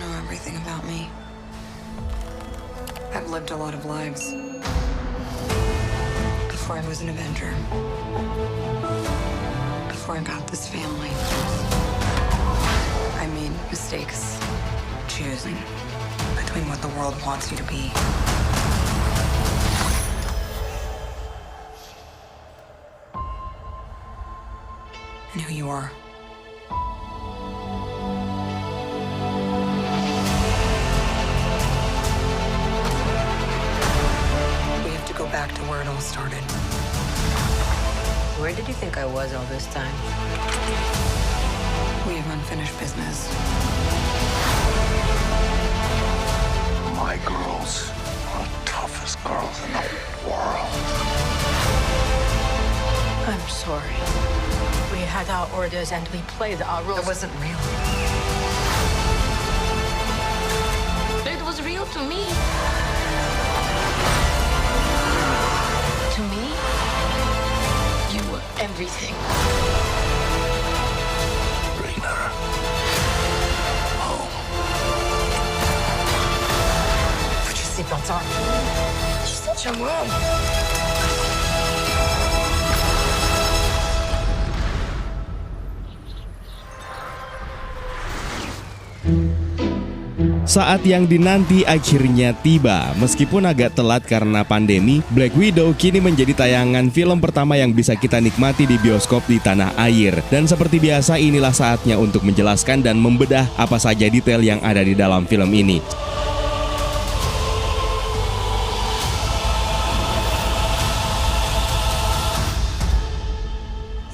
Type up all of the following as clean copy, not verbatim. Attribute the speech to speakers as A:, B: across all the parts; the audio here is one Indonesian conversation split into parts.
A: know everything about me. I've lived a lot of lives. Before I was an Avenger. Before I got this family. I made mistakes. Choosing between what the world wants you to be. And who you are. We have to go back to where it all started.
B: Where did you think I was all this time?
A: We have unfinished business.
C: My girls are the toughest girls in the world.
D: I'm sorry. We had our orders and we played our roles.
A: It wasn't real.
D: It was real to me. To me, you were everything.
C: Bring her home.
D: Put your seatbelts on. She's such a mom.
E: Saat yang dinanti akhirnya tiba. Meskipun agak telat karena pandemi, Black Widow kini menjadi tayangan film pertama yang bisa kita nikmati di bioskop di tanah air. Dan seperti biasa, inilah saatnya untuk menjelaskan dan membedah apa saja detail yang ada di dalam film ini.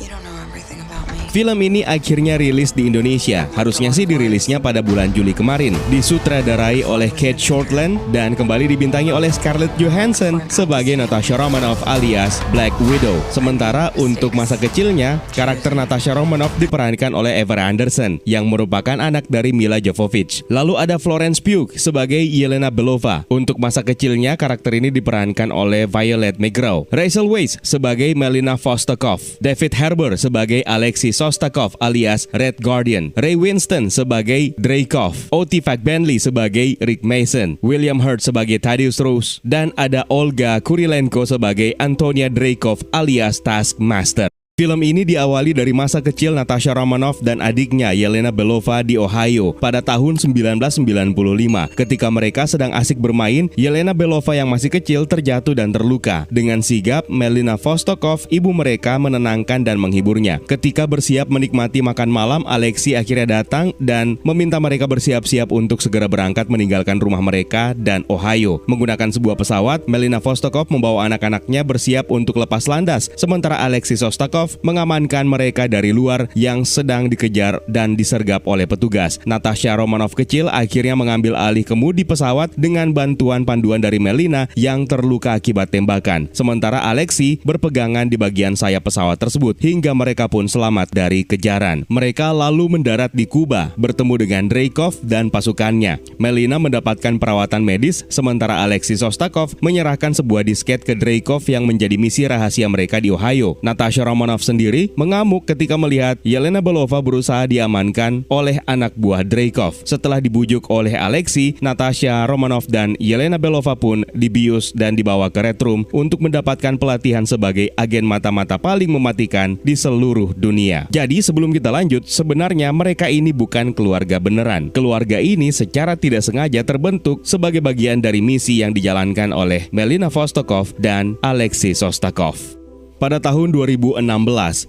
A: You don't know everything about me.
E: Film ini akhirnya rilis di Indonesia. Harusnya sih dirilisnya pada bulan Juli kemarin. Disutradarai oleh Kate Shortland dan kembali dibintangi oleh Scarlett Johansson sebagai Natasha Romanoff alias Black Widow. Sementara untuk masa kecilnya, karakter Natasha Romanoff diperankan oleh Ever Anderson yang merupakan anak dari Mila Jovovich. Lalu ada Florence Pugh sebagai Yelena Belova. Untuk masa kecilnya, karakter ini diperankan oleh Violet McGraw. Rachel Weisz sebagai Melina Vostokov. David Harbour sebagai Alexei Shostakov alias Red Guardian, Ray Winston sebagai Dreykov, O.T. Fakbenley sebagai Rick Mason, William Hurt sebagai Thaddeus Ross, dan ada Olga Kurilenko sebagai Antonia Dreykov alias Taskmaster. Film ini diawali dari masa kecil Natasha Romanoff dan adiknya Yelena Belova di Ohio pada tahun 1995. Ketika mereka sedang asik bermain, Yelena Belova yang masih kecil terjatuh dan terluka. Dengan sigap, Melina Vostokov, ibu mereka, menenangkan dan menghiburnya. Ketika bersiap menikmati makan malam, Alexei akhirnya datang dan meminta mereka bersiap-siap untuk segera berangkat meninggalkan rumah mereka dan Ohio. Menggunakan sebuah pesawat, Melina Vostokov membawa anak-anaknya bersiap untuk lepas landas, sementara Alexei Shostakov mengamankan mereka dari luar yang sedang dikejar dan disergap oleh petugas. Natasha Romanoff kecil akhirnya mengambil alih kemudi pesawat dengan bantuan panduan dari Melina yang terluka akibat tembakan. Sementara Alexei berpegangan di bagian sayap pesawat tersebut hingga mereka pun selamat dari kejaran. Mereka lalu mendarat di Kuba bertemu dengan Dreykov dan pasukannya. Melina mendapatkan perawatan medis sementara Alexei Shostakov menyerahkan sebuah disket ke Dreykov yang menjadi misi rahasia mereka di Ohio. Natasha Romanoff sendiri mengamuk ketika melihat Yelena Belova berusaha diamankan oleh anak buah Dreykov. Setelah dibujuk oleh Alexei, Natasha Romanoff dan Yelena Belova pun dibius dan dibawa ke Red Room untuk mendapatkan pelatihan sebagai agen mata-mata paling mematikan di seluruh dunia. Jadi sebelum kita lanjut, sebenarnya mereka ini bukan keluarga beneran. Keluarga ini secara tidak sengaja terbentuk sebagai bagian dari misi yang dijalankan oleh Melina Vostokov dan Alexei Shostakov. Pada tahun 2016,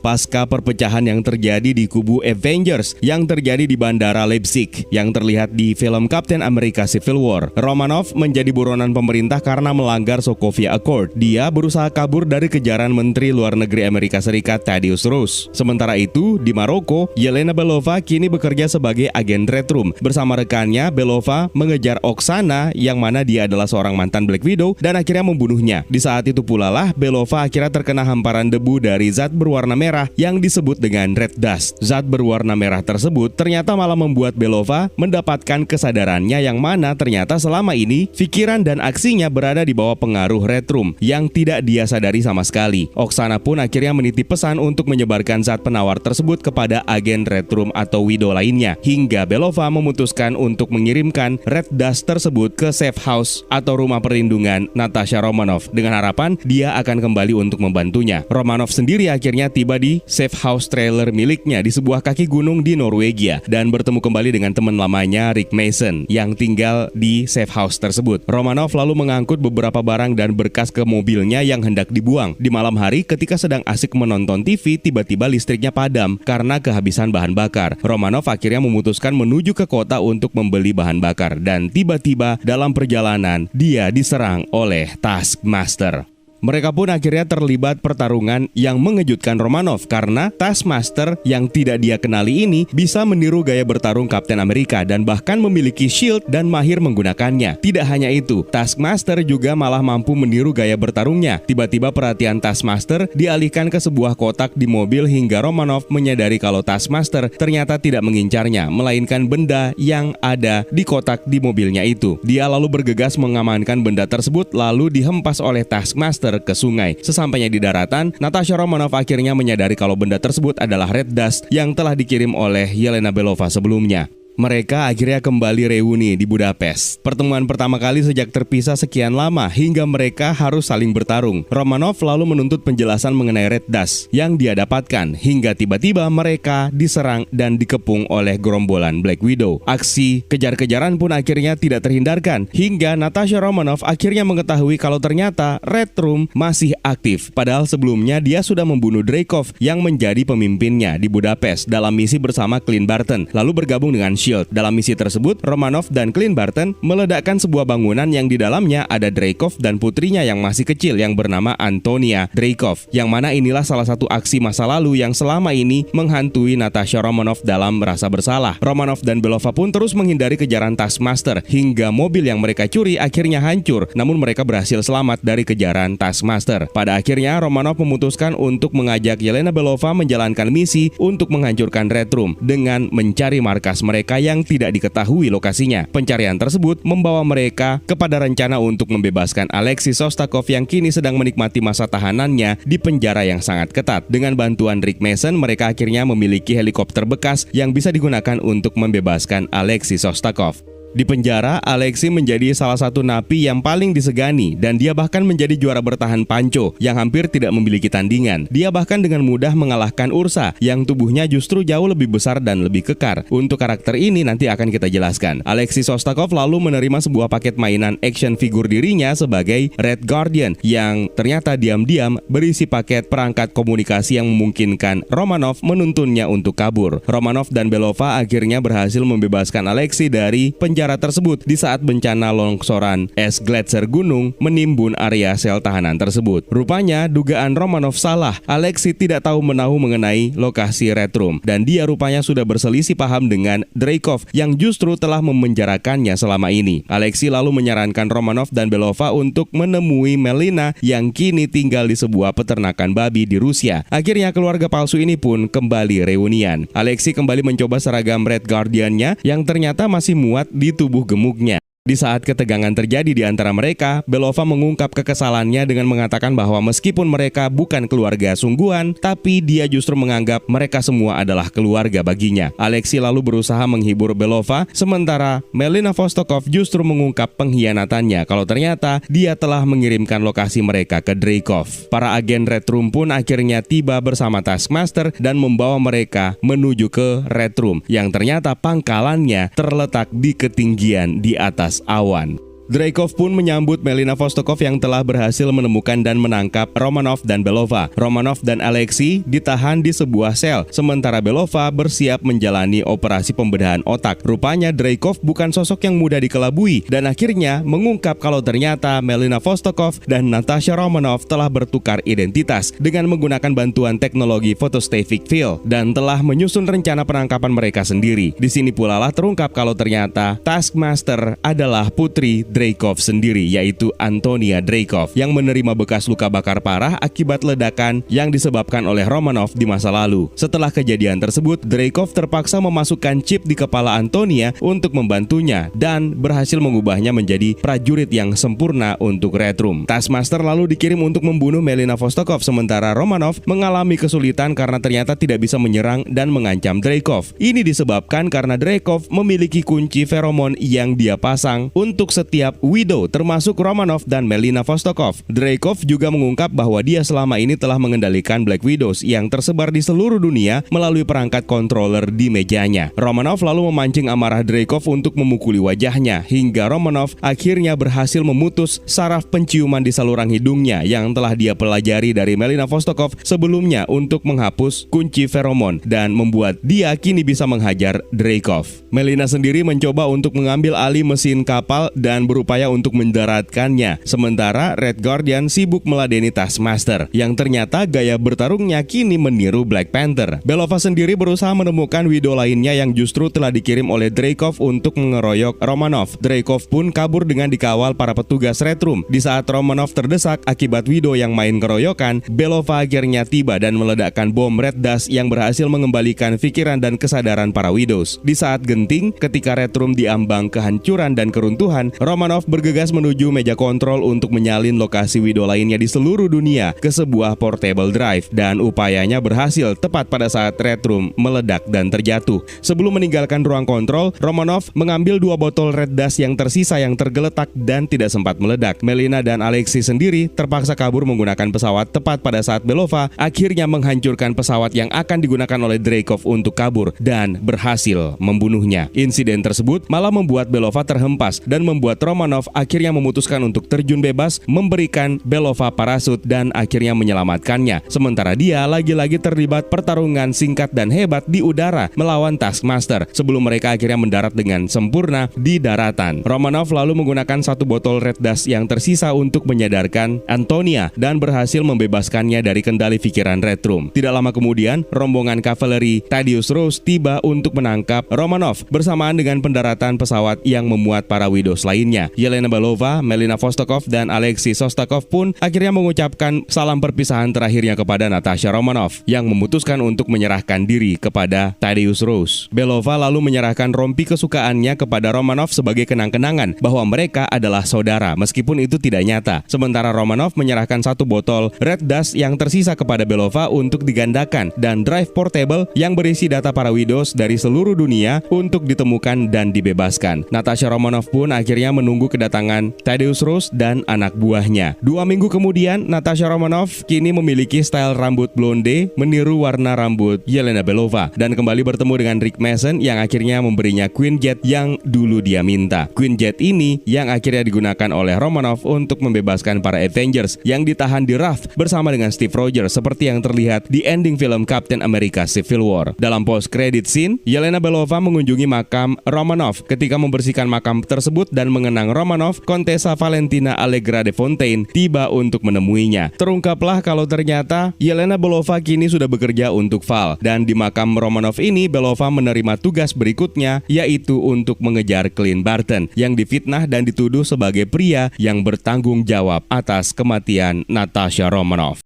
E: pasca perpecahan yang terjadi di kubu Avengers yang terjadi di Bandara Leipzig yang terlihat di film Captain America Civil War, Romanoff menjadi buronan pemerintah karena melanggar Sokovia Accord. Dia berusaha kabur dari kejaran Menteri Luar Negeri Amerika Serikat Thaddeus Ross. Sementara itu, di Maroko, Yelena Belova kini bekerja sebagai agen Red Room. Bersama rekannya, Belova mengejar Oksana yang mana dia adalah seorang mantan Black Widow dan akhirnya membunuhnya. Di saat itu pula lah Belova akhirnya terkena hambatan hamparan debu dari zat berwarna merah yang disebut dengan red dust. Zat berwarna merah tersebut ternyata malah membuat Belova mendapatkan kesadarannya yang mana ternyata selama ini pikiran dan aksinya berada di bawah pengaruh Red Room yang tidak dia sadari sama sekali. Oksana pun akhirnya menitip pesan untuk menyebarkan zat penawar tersebut kepada agen Red Room atau Widow lainnya, hingga Belova memutuskan untuk mengirimkan red dust tersebut ke safe house atau rumah perlindungan Natasha Romanoff dengan harapan dia akan kembali untuk membantunya. Romanoff sendiri akhirnya tiba di safe house trailer miliknya di sebuah kaki gunung di Norwegia dan bertemu kembali dengan teman lamanya Rick Mason yang tinggal di safe house tersebut. Romanoff lalu mengangkut beberapa barang dan berkas ke mobilnya yang hendak dibuang. Di malam hari ketika sedang asik menonton TV, tiba-tiba listriknya padam karena kehabisan bahan bakar. Romanoff akhirnya memutuskan menuju ke kota untuk membeli bahan bakar dan tiba-tiba dalam perjalanan dia diserang oleh Taskmaster. Mereka pun akhirnya terlibat pertarungan yang mengejutkan Romanoff karena Taskmaster yang tidak dia kenali ini bisa meniru gaya bertarung Kapten Amerika dan bahkan memiliki shield dan mahir menggunakannya. Tidak hanya itu, Taskmaster juga malah mampu meniru gaya bertarungnya. Tiba-tiba perhatian Taskmaster dialihkan ke sebuah kotak di mobil hingga Romanoff menyadari kalau Taskmaster ternyata tidak mengincarnya, melainkan benda yang ada di kotak di mobilnya itu. Dia lalu bergegas mengamankan benda tersebut lalu dihempas oleh Taskmaster ke sungai. Sesampainya di daratan, Natasha Romanoff akhirnya menyadari kalau benda tersebut adalah red dust yang telah dikirim oleh Yelena Belova sebelumnya. Mereka akhirnya kembali reuni di Budapest. Pertemuan pertama kali sejak terpisah sekian lama hingga mereka harus saling bertarung. Romanoff lalu menuntut penjelasan mengenai red dust yang dia dapatkan hingga tiba-tiba mereka diserang dan dikepung oleh gerombolan Black Widow. Aksi kejar-kejaran pun akhirnya tidak terhindarkan hingga Natasha Romanoff akhirnya mengetahui kalau ternyata Red Room masih aktif. Padahal sebelumnya dia sudah membunuh Dreykov yang menjadi pemimpinnya di Budapest dalam misi bersama Clint Barton, lalu bergabung dengan SHIELD. Dalam misi tersebut, Romanoff dan Clint Barton meledakkan sebuah bangunan yang di dalamnya ada Dreykov dan putrinya yang masih kecil yang bernama Antonia Dreykov. Yang mana inilah salah satu aksi masa lalu yang selama ini menghantui Natasha Romanoff dalam merasa bersalah. Romanoff dan Belova pun terus menghindari kejaran Taskmaster hingga mobil yang mereka curi akhirnya hancur, namun mereka berhasil selamat dari kejaran Taskmaster. Pada akhirnya, Romanoff memutuskan untuk mengajak Yelena Belova menjalankan misi untuk menghancurkan Red Room dengan mencari markas mereka yang tidak diketahui lokasinya. Pencarian tersebut membawa mereka kepada rencana untuk membebaskan Alexei Shostakov yang kini sedang menikmati masa tahanannya di penjara yang sangat ketat. Dengan bantuan Rick Mason, mereka akhirnya memiliki helikopter bekas yang bisa digunakan untuk membebaskan Alexei Shostakov. Di penjara, Alexei menjadi salah satu napi yang paling disegani dan dia bahkan menjadi juara bertahan panco yang hampir tidak memiliki tandingan. Dia bahkan dengan mudah mengalahkan Ursa yang tubuhnya justru jauh lebih besar dan lebih kekar. Untuk karakter ini nanti akan kita jelaskan. Alexei Shostakov lalu menerima sebuah paket mainan action figure dirinya sebagai Red Guardian yang ternyata diam-diam berisi paket perangkat komunikasi yang memungkinkan Romanoff menuntunnya untuk kabur. Romanoff dan Belova akhirnya berhasil membebaskan Alexei dari penjara tersebut di saat bencana longsoran es gletser gunung menimbun area sel tahanan tersebut. Rupanya dugaan Romanoff salah. Alexei tidak tahu menahu mengenai lokasi Red Room dan dia rupanya sudah berselisih paham dengan Dreykov yang justru telah memenjarakannya selama ini. Alexei lalu menyarankan Romanoff dan Belova untuk menemui Melina yang kini tinggal di sebuah peternakan babi di Rusia. Akhirnya keluarga palsu ini pun kembali reunian. Alexei kembali mencoba seragam Red Guardian-nya yang ternyata masih muat di tubuh gemuknya. Di saat ketegangan terjadi di antara mereka, Belova mengungkap kekesalannya dengan mengatakan bahwa meskipun mereka bukan keluarga sungguhan, tapi dia justru menganggap mereka semua adalah keluarga baginya. Alexei lalu berusaha menghibur Belova, sementara Melina Vostokov justru mengungkap pengkhianatannya kalau ternyata dia telah mengirimkan lokasi mereka ke Dreykov. Para agen Red Room pun akhirnya tiba bersama Taskmaster dan membawa mereka menuju ke Red Room yang ternyata pangkalannya terletak di ketinggian di atas awan. Dreykov pun menyambut Melina Vostokov yang telah berhasil menemukan dan menangkap Romanoff dan Belova. Romanoff dan Alexei ditahan di sebuah sel, sementara Belova bersiap menjalani operasi pembedahan otak. Rupanya Dreykov bukan sosok yang mudah dikelabui dan akhirnya mengungkap kalau ternyata Melina Vostokov dan Natasha Romanoff telah bertukar identitas dengan menggunakan bantuan teknologi photostatic field dan telah menyusun rencana penangkapan mereka sendiri. Di sini pula lah terungkap kalau ternyata Taskmaster adalah putri Dreykov Dreykov sendiri, yaitu Antonia Dreykov, yang menerima bekas luka bakar parah akibat ledakan yang disebabkan oleh Romanov di masa lalu. Setelah kejadian tersebut, Dreykov terpaksa memasukkan chip di kepala Antonia untuk membantunya dan berhasil mengubahnya menjadi prajurit yang sempurna untuk Red Room. Taskmaster lalu dikirim untuk membunuh Melina Vostokov, sementara Romanov mengalami kesulitan karena ternyata tidak bisa menyerang dan mengancam Dreykov. Ini disebabkan karena Dreykov memiliki kunci feromon yang dia pasang untuk setiap widow, termasuk Romanov dan Melina Vostokov. Dreykov juga mengungkap bahwa dia selama ini telah mengendalikan Black Widows yang tersebar di seluruh dunia melalui perangkat controller di mejanya. Romanov lalu memancing amarah Dreykov untuk memukuli wajahnya, hingga Romanov akhirnya berhasil memutus saraf penciuman di saluran hidungnya yang telah dia pelajari dari Melina Vostokov sebelumnya untuk menghapus kunci feromon dan membuat dia kini bisa menghajar Dreykov. Melina sendiri mencoba untuk mengambil alih mesin kapal dan berupaya untuk mendaratkannya, sementara Red Guardian sibuk meladeni Taskmaster yang ternyata gaya bertarungnya kini meniru Black Panther. Belova sendiri berusaha menemukan widow lainnya yang justru telah dikirim oleh Dreykov untuk mengeroyok Romanov. Dreykov pun kabur dengan dikawal para petugas Red Room. Di saat Romanov terdesak akibat widow yang main keroyokan, Belova akhirnya tiba dan meledakkan bom Red Dust yang berhasil mengembalikan pikiran dan kesadaran para widows. Di saat genting, ketika Red Room diambang kehancuran dan keruntuhan, Romanov bergegas menuju meja kontrol untuk menyalin lokasi widow lainnya di seluruh dunia ke sebuah portable drive, dan upayanya berhasil tepat pada saat Red Room meledak dan terjatuh. Sebelum meninggalkan ruang kontrol, Romanov mengambil 2 botol Red Dust yang tersisa yang tergeletak dan tidak sempat meledak. Melina dan Alexei sendiri terpaksa kabur menggunakan pesawat tepat pada saat Belova akhirnya menghancurkan pesawat yang akan digunakan oleh Dreykov untuk kabur dan berhasil membunuhnya. Insiden tersebut malah membuat Belova terhempas dan membuat Romanov akhirnya memutuskan untuk terjun bebas, memberikan Belova parasut dan akhirnya menyelamatkannya. Sementara dia lagi-lagi terlibat pertarungan singkat dan hebat di udara melawan Taskmaster sebelum mereka akhirnya mendarat dengan sempurna di daratan. Romanov lalu menggunakan 1 botol Red Dust yang tersisa untuk menyadarkan Antonia dan berhasil membebaskannya dari kendali pikiran Red Room. Tidak lama kemudian, rombongan kavaleri Thaddeus Ross tiba untuk menangkap Romanov bersamaan dengan pendaratan pesawat yang memuat para widows lainnya. Yelena Belova, Melina Vostokov, dan Alexei Shostakov pun akhirnya mengucapkan salam perpisahan terakhirnya kepada Natasha Romanoff yang memutuskan untuk menyerahkan diri kepada Thaddeus Ross. Belova lalu menyerahkan rompi kesukaannya kepada Romanov sebagai kenang-kenangan bahwa mereka adalah saudara meskipun itu tidak nyata. Sementara Romanov menyerahkan 1 botol Red Dust yang tersisa kepada Belova untuk digandakan dan drive portable yang berisi data para widows dari seluruh dunia untuk ditemukan dan dibebaskan. Natasha Romanoff pun akhirnya menunggu kedatangan Thaddeus Ross dan anak buahnya. 2 minggu kemudian, Natasha Romanoff kini memiliki style rambut blonde meniru warna rambut Yelena Belova dan kembali bertemu dengan Rick Mason yang akhirnya memberinya Queen Jet yang dulu dia minta. Queen Jet ini yang akhirnya digunakan oleh Romanoff untuk membebaskan para Avengers yang ditahan di Raft bersama dengan Steve Rogers seperti yang terlihat di ending film Captain America Civil War. Dalam post-credit scene, Yelena Belova mengunjungi makam Romanoff. Ketika membersihkan makam tersebut dan mengenang Romanoff, Contessa Valentina Allegra de Fontaine tiba untuk menemuinya. Terungkaplah kalau ternyata Yelena Belova kini sudah bekerja untuk Val, dan di makam Romanoff ini Belova menerima tugas berikutnya, yaitu untuk mengejar Clint Barton yang difitnah dan dituduh sebagai pria yang bertanggung jawab atas kematian Natasha Romanoff.